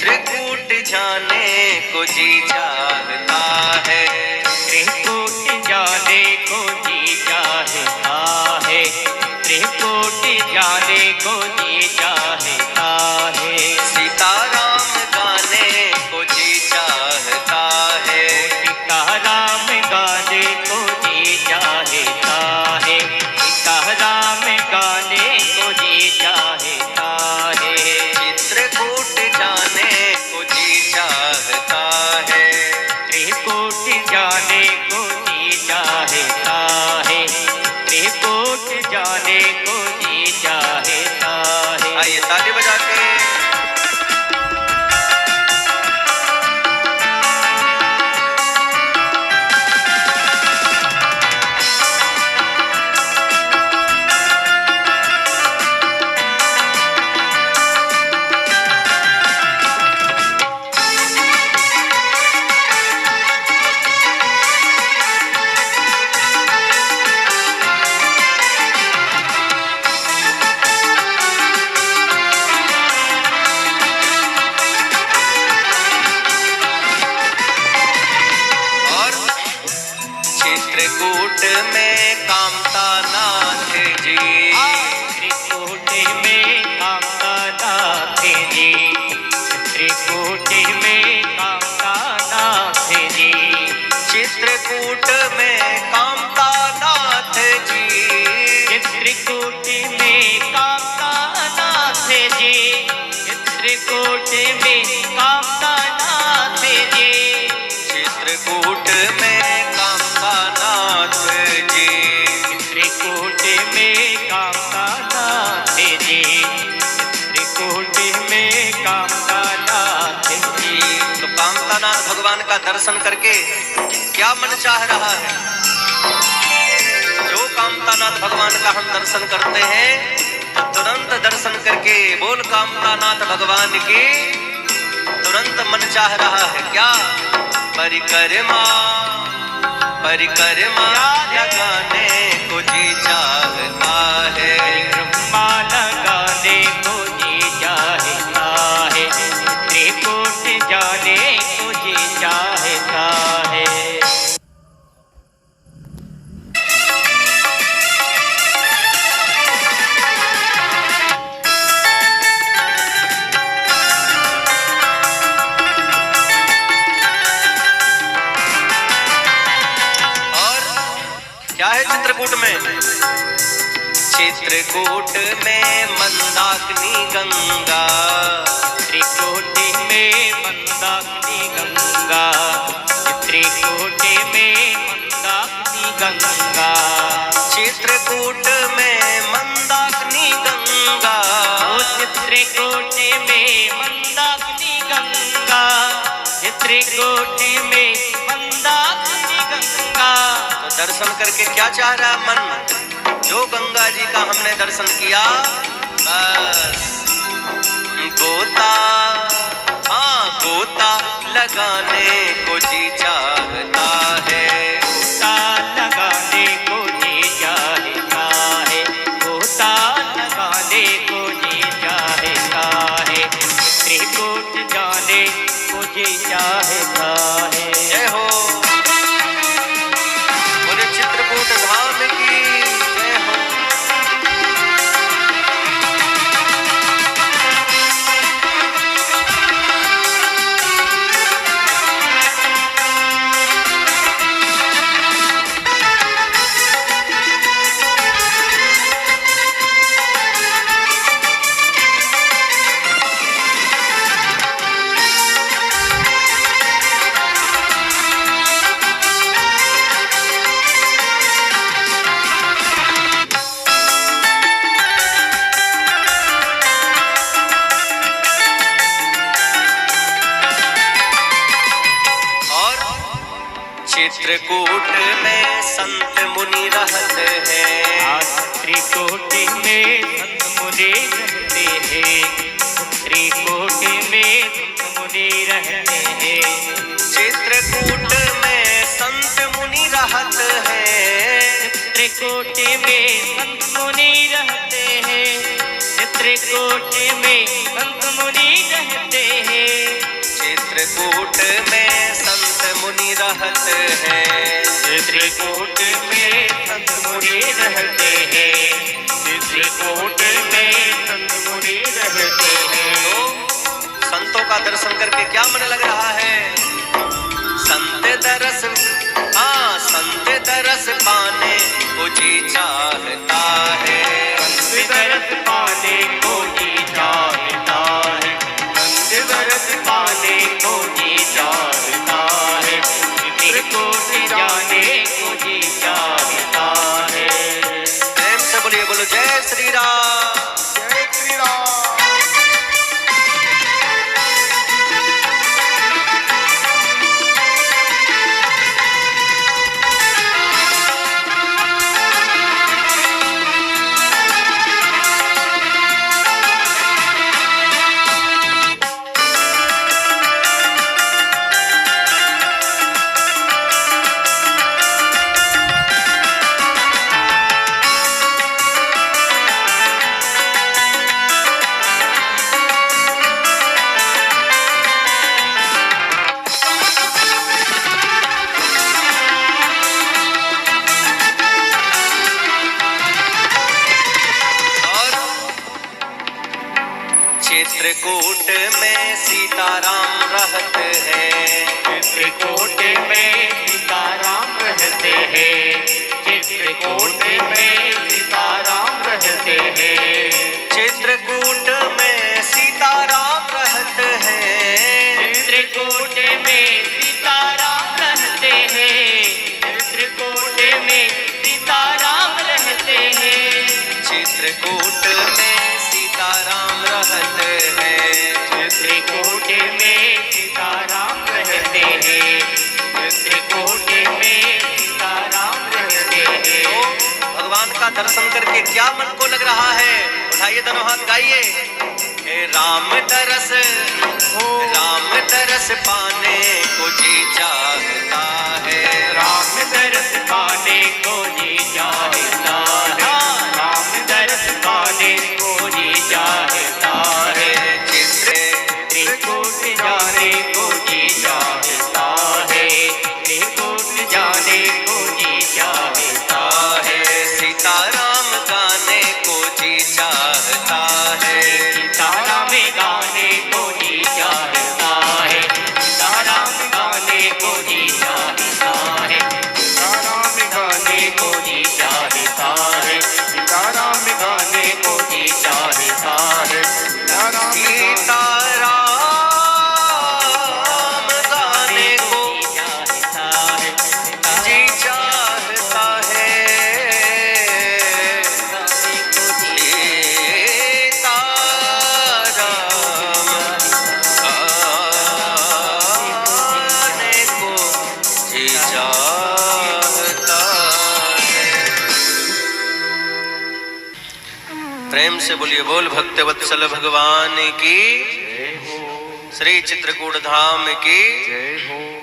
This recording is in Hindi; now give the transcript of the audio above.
चित्रकूट जाने को जी चाहता है, त्रिकूट जाने को जी चाहता है, त्रिकूट जाने को जी चाहता है। सीताराम गाने को जी चाहता है, सीताराम गाने को जी चाहता है, सीताराम गाने को जी चाहता है। चित्रकूट जाने को जी चाहता है, त्रिकूट जाने को जी चाहता है, त्रिकूट जाने को जी चाहता है। आइए ताली बजा के चित्रकूट में कामता नाथ जी, त्रिकूट में कामता नाथ जी, त्रिकूट में कामता नाथ जी, चित्रकूट में कामता नाथ जी, चित्रकूट में कामता नाथ जी, चित्रकूट में कामता नाथ जी, चित्रकूट में कामता नाथ जी, त्रिकूट में कामता नाथ जी, त्रिकूट में कामता नाथ जी। तो कामता नाथ भगवान का दर्शन करके क्या मन चाह रहा है? जो कामता नाथ भगवान का हम दर्शन करते हैं तो तुरंत दर्शन करके बोल कामता नाथ भगवान की तुरंत मन चाह रहा है क्या? परिक्रमा परिक्रमा लगाने को जी चाहता है, परिक्रमा लगाने को जी चाहता है, त्रिकूट जाने को जी चाहता है। क्या है चित्रकूट में? चित्रकूट में मंदाकिनी गंगा, त्रिकूट में मंदाकिनी गंगा, त्रिकूट में मंदाकिनी गंगा, चित्रकूट में मंदाकिनी गंगा, चित्रकूट में मंदाकिनी गंगा, चित्रकूट में मंदाकिनी गंगा। तो दर्शन करके क्या चाह रहा मन? जो गंगा जी का हमने दर्शन किया बस गोता, हाँ गोता लगाने को जी चाहता है, गोता लगाने को जी चाहता है, गोता लगाने को जी चाहता है, त्रिकूट जाने को जी चाहता है। जय हो बोले चित्रकूट धाम की जय हो। चित्रकूट में संत मुनि रहते हैं, त्रिकूट में संत मुनि रहते हैं, त्रिकूट में संत मुनि रहते हैं, चित्रकूट में संत मुनि रहते हैं, चित्रकूट में संत मुनि रहते हैं, चित्रकूट में संत मुनि रहते हैं, में संत मुनि रहते हैं, चित्रकूट में संत मुनि रहते हैं, चित्रकूट में संत मुनि रहते हैं। तो संतों का दर्शन करके क्या मन लग रहा है? संत दरस संत दरस पाने को जी चाहता है, संत दरस पाने को जी चाहता है, संत दरस पाने को जी चाहता है, चित्रकूट जाने को जी चाहता है। प्रेम से बोलिए, बोलो जय श्री राम, जय श्री राम। चित्रकूट में सीताराम रहते हैं, चित्रकूट में सीताराम रहते हैं, चित्रकूट में सीताराम रहते हैं, चित्रकूट में सीताराम रहते हैं, चित्रकूट में सीताराम रहते हैं, चित्रकूट में सीताराम रहते हैं, चित्रकूट में सीताराम रहते हैं, चित्रकूट में सीताराम रहते हैं, चित्रकूट में सीताराम रहते हैं। तो भगवान का दर्शन करके क्या मन को लग रहा है? उठाइए दोनों हाथ, गाइए। हे राम तरस पाने को जी चाहता है, राम दरस पाने को जी चाहता है, राम दरस पाने को जी चाहता है, चित्रकूट जाने को जी चाहता है, चित्रकूट जाने को जी चाहता है, सीताराम गाने को जी चाहता है, सीताराम गाने को जी चाहता है, सीताराम गाने को जी चाहता है, सीताराम गाने को जी चाहता है, सीताराम गाने को जी चाहता है, सीताराम सीताराम गाने को चाहता है, जी चाहता है, प्रेम से बोलिए, बोल भक्तवत्सल भगवान की, श्री चित्रकूट धाम की जय हो।